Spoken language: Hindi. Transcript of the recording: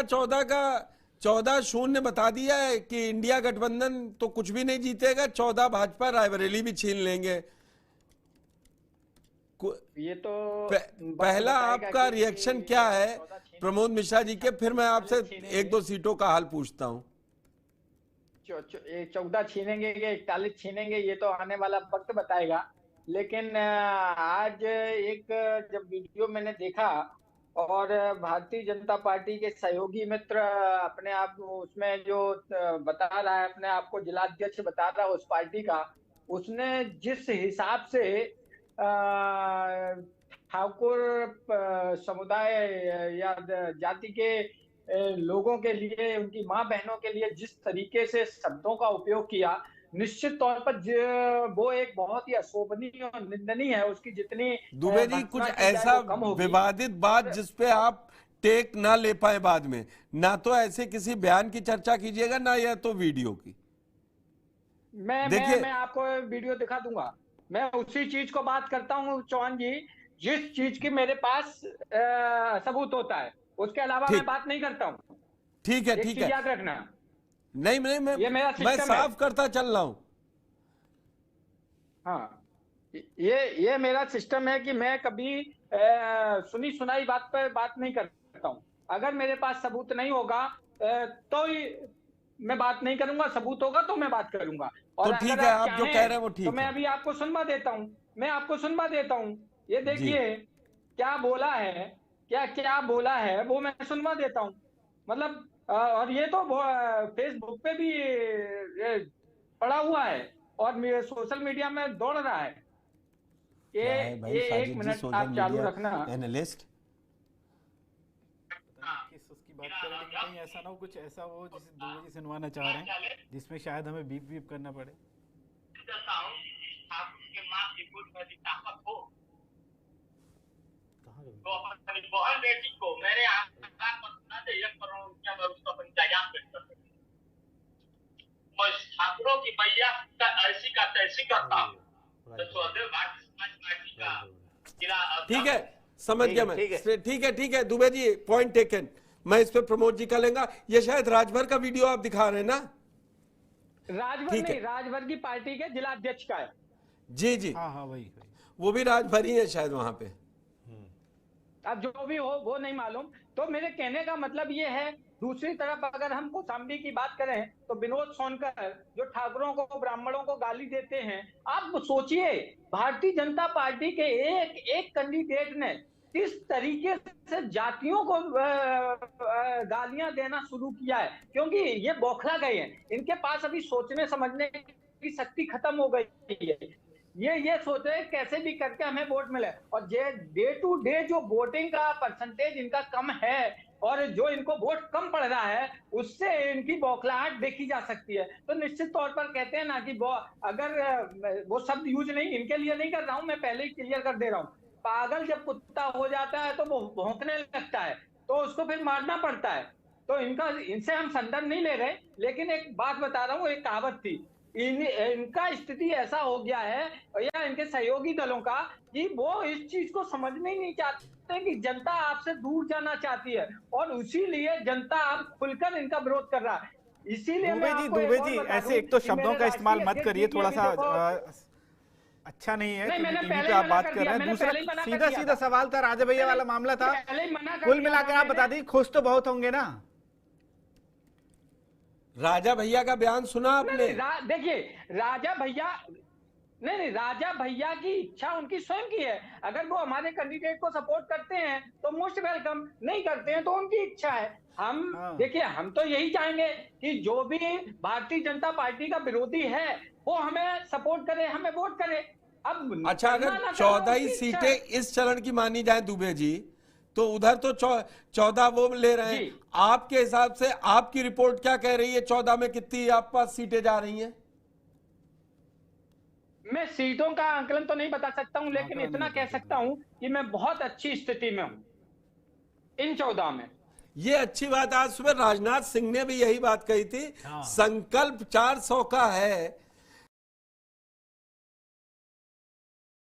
14 का 14-0 बता दिया है कि इंडिया गठबंधन तो कुछ भी नहीं जीतेगा, 14 भाजपा, रायबरेली भी छीन लेंगे। ये तो पहला आपका रिएक्शन क्या है प्रमोद मिश्रा जी के, फिर मैं आपसे 1-2 सीटों का हाल पूछता हूं। 14 छीनेंगे कि 41 छीनेंगे ये तो आने वाला वक्त बताएगा। लेकिन आज एक जब वीडियो मैंने देखा और भारतीय जनता पार्टी के सहयोगी मित्र अपने आप उसमें जो बता रहा है, अपने आप को जिलाध्यक्ष बता रहा है उस पार्टी का, उसने जिस हिसाब से ठाकुर समुदाय या जाति के लोगों के लिए, उनकी माँ बहनों के लिए जिस तरीके से शब्दों का उपयोग किया, निश्चित तौर पर वो एक बहुत ही अशोभनीय और निंदनीय है। उसकी जितनी दुबे जी कुछ ऐसा विवादित बात जिसपे आप टेक ना ले पाए बाद में, ना तो ऐसे किसी बयान की चर्चा कीजिएगा ना या तो वीडियो की। मैं आपको वीडियो दिखा दूंगा। मैं उसी चीज को बात करता हूँ चौहान जी, जिस चीज की मेरे पास सबूत होता है, उसके अलावा मैं बात नहीं करता हूँ। ठीक है, ठीक है, याद रखना। नहीं मैं साफ करता चल रहा हूं। हाँ, ये मेरा सिस्टम है कि मैं कभी सुनी सुनाई बात पर बात नहीं करता हूँ। अगर मेरे पास सबूत नहीं होगा तो मैं बात नहीं करूंगा, सबूत होगा तो मैं बात करूंगा। और तो ठीक है, आप जो कह रहे हैं वो ठीक तो है। मैं अभी आपको सुनवा देता हूँ, ये देखिए क्या बोला है, क्या बोला है वो मैं सुनवा देता हूँ। मतलब और ये तो फेसबुक पे भी पड़ा हुआ है और सोशल मीडिया में दौड़ रहा है। ये 1 मिनट आप चालू रखना। एनालिस्ट उसकी बात करें, लेकिन कहीं ऐसा ना हो, कुछ ऐसा हो जिसे दुबे जी सुनवाना चाह रहे हैं, जिसमें शायद हमें बीप बीप करना पड़े। तो अपनी बहन बेटी को मेरे आधार पर सुना दे 1 करोड़ रुपया मैं उसको अपनी जायदाद पेश कर सकता हूँ। मैं ठाकुरों की मैया का ऐसी का तैसी करता हूँ। तो स्वदेव भारतीय समाज पार्टी का ठीक है, समझ गया मैं। ठीक है दुबे जी, पॉइंट टेकन। मैं इस पे प्रमोद जी का लेगा। ये शायद राजभर का वीडियो आप दिखा रहे हैं ना? राजभर नहीं, राजभर की पार्टी के जिलाध्यक्ष का है। जी हाँ वही। वो भी राजभर ही है शायद वहां पे। अब जो भी हो वो नहीं मालूम। तो मेरे कहने का मतलब ये है, दूसरी तरफ अगर हम कौशाम्बी की बात करें तो विनोद सोनकर जो ठाकुरों को, ब्राह्मणों को गाली देते हैं, आप सोचिए भारतीय जनता पार्टी के एक कैंडिडेट ने किस तरीके से जातियों को गालियां देना शुरू किया है। क्योंकि ये बौखला गए हैं, इनके पास अभी सोचने समझने की शक्ति खत्म हो गई है। ये सोच रहे कैसे भी करके हमें वोट मिले, और डे टू डे जो वोटिंग का परसेंटेज इनका कम है और जो इनको वोट कम पड़ रहा है, उससे इनकी बौखलाहट देखी जा सकती है। तो निश्चित तौर पर कहते हैं ना कि अगर वो शब्द यूज नहीं, इनके लिए नहीं कर रहा हूं मैं, पहले ही क्लियर कर दे रहा हूं। पागल जब कुत्ता हो जाता है तो वो भौंकने लगता है, तो उसको फिर मारना पड़ता है। तो इनसे हम संदर्भ नहीं ले रहे, लेकिन एक बात बता रहा हूँ, एक कहावत थी, इनका स्थिति ऐसा हो गया है या इनके सहयोगी दलों का कि वो इस चीज को समझने ही नहीं चाहते कि जनता आपसे दूर जाना चाहती है, और इसीलिए जनता आप खुलकर इनका विरोध कर रहा है। इसीलिए दुबे जी ऐसे एक तो शब्दों का इस्तेमाल मत करिए, थोड़ा सा अच्छा नहीं है, क्योंकि टीवी पे आप बात कर रहे हैं। दूसरा सीधा सवाल था, राजा भैया वाला मामला था। कुल मिलाकर आप बता दीजिए, खुश तो बहुत होंगे ना? राजा भैया का बयान सुना आपने? देखिए राजा भैया की इच्छा उनकी स्वयं की है। अगर वो हमारे कैंडिडेट को सपोर्ट करते हैं तो मोस्ट वेलकम, नहीं करते हैं तो उनकी इच्छा है। हम देखिए, हम तो यही चाहेंगे कि जो भी भारतीय जनता पार्टी का विरोधी है वो हमें सपोर्ट करे, हमें वोट करे। अब अच्छा, अगर 14 ही सीटें इस चरण की मानी जाए दुबे जी, तो उधर तो 14 वो ले रहे हैं। आपके हिसाब से आपकी रिपोर्ट क्या कह रही है? 14 में कितनी आप पास सीटें जा रही हैं? मैं सीटों का आंकलन तो नहीं बता सकता हूं, लेकिन इतना कह सकता हूं कि मैं बहुत अच्छी स्थिति में हूं इन 14 में। ये अच्छी बात। आज सुबह राजनाथ सिंह ने भी यही बात कही थी। संकल्प 400 का है,